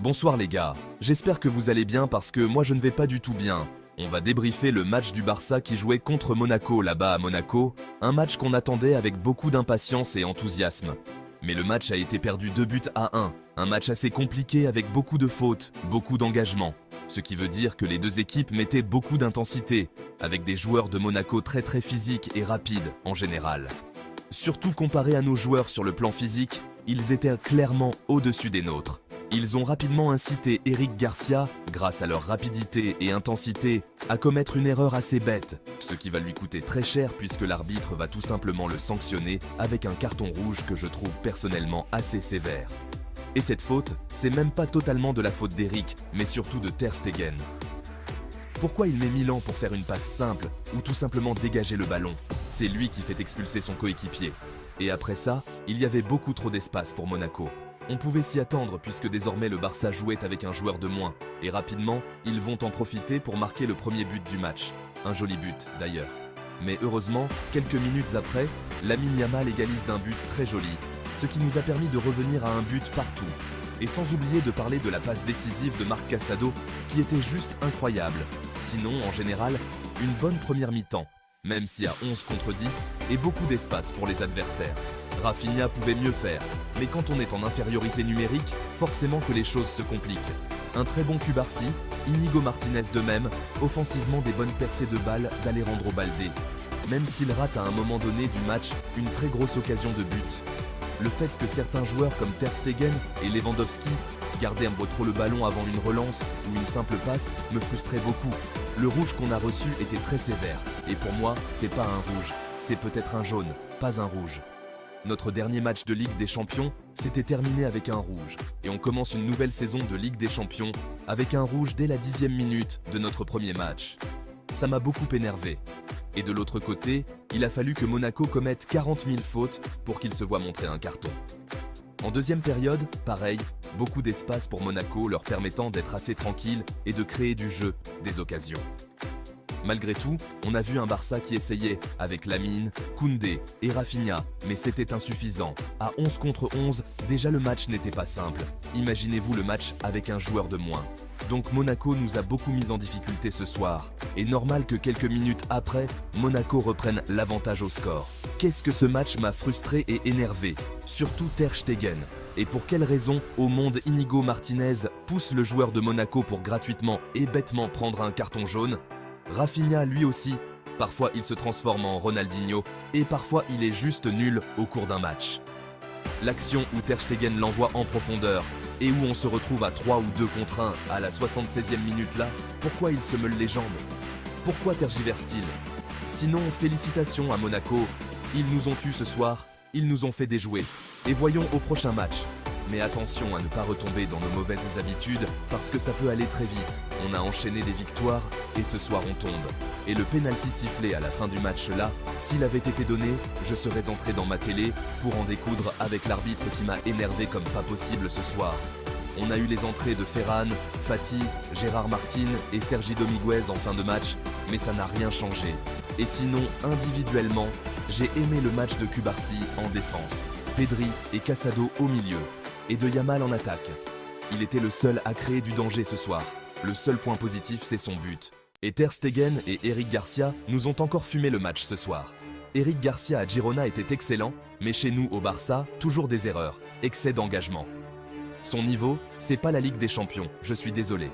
Bonsoir les gars, j'espère que vous allez bien parce que moi je ne vais pas du tout bien. On va débriefer le match du Barça qui jouait contre Monaco là-bas à Monaco, un match qu'on attendait avec beaucoup d'impatience et enthousiasme. Mais le match a été perdu 2-1, un match assez compliqué avec beaucoup de fautes, beaucoup d'engagement. Ce qui veut dire que les deux équipes mettaient beaucoup d'intensité, avec des joueurs de Monaco très physiques et rapides en général. Surtout comparé à nos joueurs sur le plan physique, ils étaient clairement au-dessus des nôtres. Ils ont rapidement incité Eric Garcia, grâce à leur rapidité et intensité, à commettre une erreur assez bête, ce qui va lui coûter très cher puisque l'arbitre va tout simplement le sanctionner avec un carton rouge que je trouve personnellement assez sévère. Et cette faute, c'est même pas totalement de la faute d'Eric, mais surtout de Ter Stegen. Pourquoi il met Milan pour faire une passe simple ou tout simplement dégager le ballon? C'est lui qui fait expulser son coéquipier. Et après ça, il y avait beaucoup trop d'espace pour Monaco. On pouvait s'y attendre puisque désormais le Barça jouait avec un joueur de moins. Et rapidement, ils vont en profiter pour marquer le premier but du match. Un joli but d'ailleurs. Mais heureusement, quelques minutes après, Lamine Yamal égalise d'un but très joli. Ce qui nous a permis de revenir à un but partout. Et sans oublier de parler de la passe décisive de Marc Casado, qui était juste incroyable. Sinon, en général, une bonne première mi-temps, même s'il y a 11 contre 10 et beaucoup d'espace pour les adversaires. Rafinha pouvait mieux faire, mais quand on est en infériorité numérique, forcément que les choses se compliquent. Un très bon Cubarsí, Inigo Martinez de même, offensivement des bonnes percées de balles d'Alejandro Baldé. Même s'il rate à un moment donné du match une très grosse occasion de but. Le fait que certains joueurs comme Ter Stegen et Lewandowski gardaient un peu trop le ballon avant une relance ou une simple passe me frustrait beaucoup. Le rouge qu'on a reçu était très sévère, et pour moi, c'est pas un rouge, c'est peut-être un jaune, pas un rouge. Notre dernier match de Ligue des Champions s'était terminé avec un rouge, et on commence une nouvelle saison de Ligue des Champions avec un rouge dès la 10e minute de notre premier match. Ça m'a beaucoup énervé. Et de l'autre côté, il a fallu que Monaco commette 40 000 fautes pour qu'il se voie montrer un carton. En deuxième période, pareil, beaucoup d'espace pour Monaco leur permettant d'être assez tranquille et de créer du jeu, des occasions. Malgré tout, on a vu un Barça qui essayait avec Lamine, Koundé et Rafinha, mais c'était insuffisant. À 11 contre 11, déjà le match n'était pas simple. Imaginez-vous le match avec un joueur de moins. Donc Monaco nous a beaucoup mis en difficulté ce soir. Et normal que quelques minutes après, Monaco reprenne l'avantage au score. Qu'est-ce que ce match m'a frustré et énervé, surtout Ter Stegen. Et pour quelle raison au monde Inigo Martinez pousse le joueur de Monaco pour gratuitement et bêtement prendre un carton jaune? Rafinha lui aussi, parfois il se transforme en Ronaldinho et parfois il est juste nul au cours d'un match. L'action où Ter Stegen l'envoie en profondeur et où on se retrouve à 3 ou 2 contre 1 à la 76e minute là, pourquoi il se meule les jambes? Pourquoi tergiverse-t-il? Sinon, félicitations à Monaco, ils nous ont tués ce soir, ils nous ont fait déjouer. Et voyons au prochain match. Mais attention à ne pas retomber dans nos mauvaises habitudes parce que ça peut aller très vite. On a enchaîné des victoires et ce soir on tombe. Et le penalty sifflé à la fin du match là, s'il avait été donné, je serais entré dans ma télé pour en découdre avec l'arbitre qui m'a énervé comme pas possible ce soir. On a eu les entrées de Ferran, Fati, Gérard Martin et Sergi Dominguez en fin de match, mais ça n'a rien changé. Et sinon, individuellement, j'ai aimé le match de Cubarsí en défense, Pedri et Casado au milieu, et de Yamal en attaque. Il était le seul à créer du danger ce soir. Le seul point positif, c'est son but. Et Ter Stegen et Eric Garcia nous ont encore fumé le match ce soir. Eric Garcia à Girona était excellent, mais chez nous au Barça, toujours des erreurs, excès d'engagement. Son niveau, c'est pas la Ligue des Champions, je suis désolé.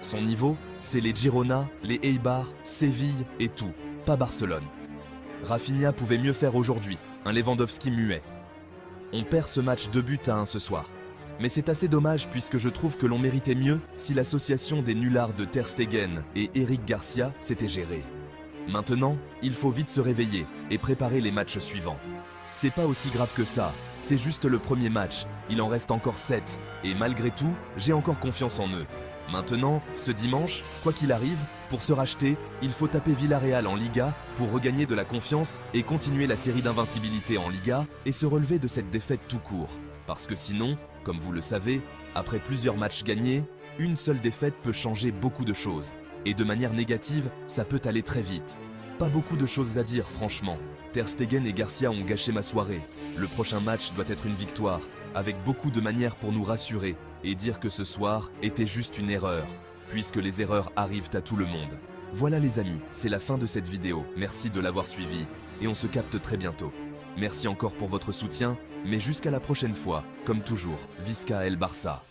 Son niveau, c'est les Girona, les Eibar, Séville et tout, pas Barcelone. Rafinha pouvait mieux faire aujourd'hui, un Lewandowski muet. On perd ce match 2-1 ce soir. Mais c'est assez dommage puisque je trouve que l'on méritait mieux si l'association des nullards de Ter Stegen et Eric Garcia s'était gérée. Maintenant, il faut vite se réveiller et préparer les matchs suivants. C'est pas aussi grave que ça, c'est juste le premier match, il en reste encore 7, et malgré tout, j'ai encore confiance en eux. Maintenant, ce dimanche, quoi qu'il arrive, pour se racheter, il faut taper Villarreal en Liga pour regagner de la confiance et continuer la série d'invincibilité en Liga et se relever de cette défaite tout court. Parce que sinon, comme vous le savez, après plusieurs matchs gagnés, une seule défaite peut changer beaucoup de choses. Et de manière négative, ça peut aller très vite. Pas beaucoup de choses à dire franchement. Ter Stegen et Garcia ont gâché ma soirée. Le prochain match doit être une victoire, avec beaucoup de manières pour nous rassurer et dire que ce soir était juste une erreur, puisque les erreurs arrivent à tout le monde. Voilà les amis, c'est la fin de cette vidéo. Merci de l'avoir suivi et on se capte très bientôt. Merci encore pour votre soutien, mais jusqu'à la prochaine fois, comme toujours, Visca El Barça.